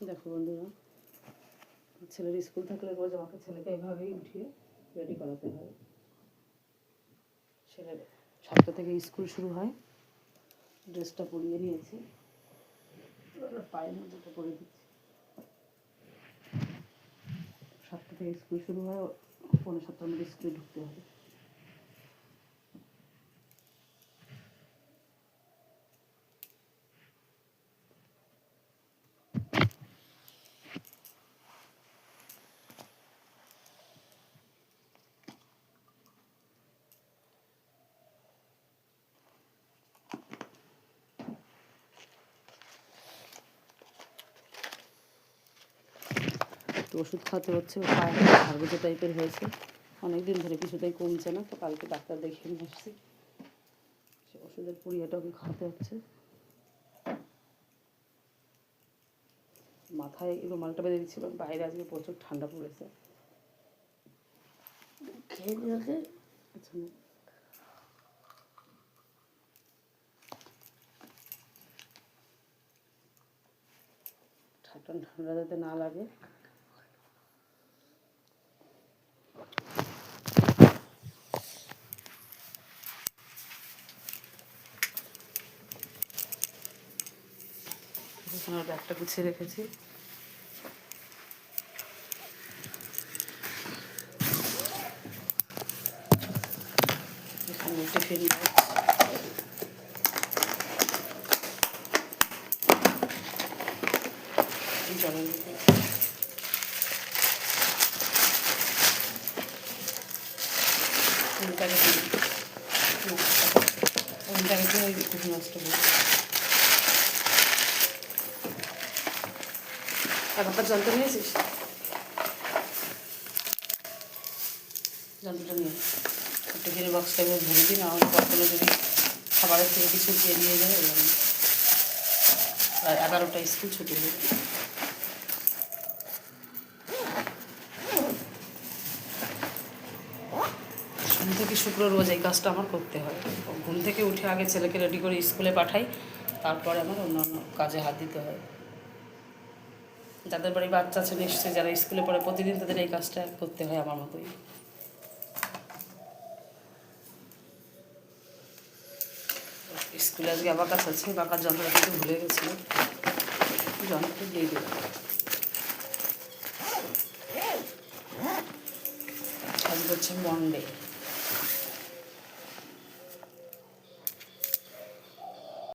দেখো বন্ধুরা, ছেলের স্কুল থাকলে রোজ আমাকে ছেলেকে এভাবেই উঠিয়ে রেডি করাতে হয়। ছেলের 7টা থেকে স্কুল শুরু হয়। ড্রেসটা পরিয়ে নিয়েছি, পায়ের মধ্যে পরে দিচ্ছি। 7টা থেকে স্কুল শুরু হয়, 6:45টার মধ্যে স্কুলে ঢুকতে হবে। একটু ওষুধ খাওয়াতে হচ্ছে, পায়ে হাড়গোজা টাইপের হয়েছে, অনেকদিন ধরে কিছুতেই কমছে না। তো কালকে ডাক্তার দেখিয়ে নিয়ে আসছি, সে ওষুধের পুড়িয়াটা ওকে খাওয়াতে হচ্ছে। মাথায় রুমালটা বেঁধে দিচ্ছিল, বাইরে আজকে প্রচুর ঠান্ডা পড়েছে। খেয়ে দিয়ে আচ্ছা ঠান্ডা যাতে না লাগে। এখানে ব্যাগটা গুছিয়ে রেখেছি। এখানে টিফিন জলের টিফিন নষ্ট করি। এখনকার যন্ত্র নিয়েছিস? যন্ত্রটা নিয়ে টিফিনের বক্সটা এবার ভরে দিই, না হলে পরগুলো যদি খাবারের থেকে কিছু বেরিয়ে যায়। প্রায় 11টা স্কুল ছুটি হয়ে যায়। ঘুম থেকে শুক্র রোজ এই কাজটা আমার করতে হয়। ঘুম থেকে উঠে আগে ছেলেকে রেডি করে স্কুলে পাঠাই, তারপরে আমার অন্যান্য কাজে হাত দিতে হয়। যাদের বাড়ি বাচ্চা আছে নিশ্চয়ই, যারা স্কুলে পড়ে প্রতিদিন তাদের এই কাজটা করতে হয় আমার মতোই। স্কুলে আজকে আঁকার আছে, আঁকার যন্ত্রটা কিন্তু ভুলে গেছিলো, যন্ত্রটা দিয়ে দেবো। আজকে হচ্ছে মন্ডে।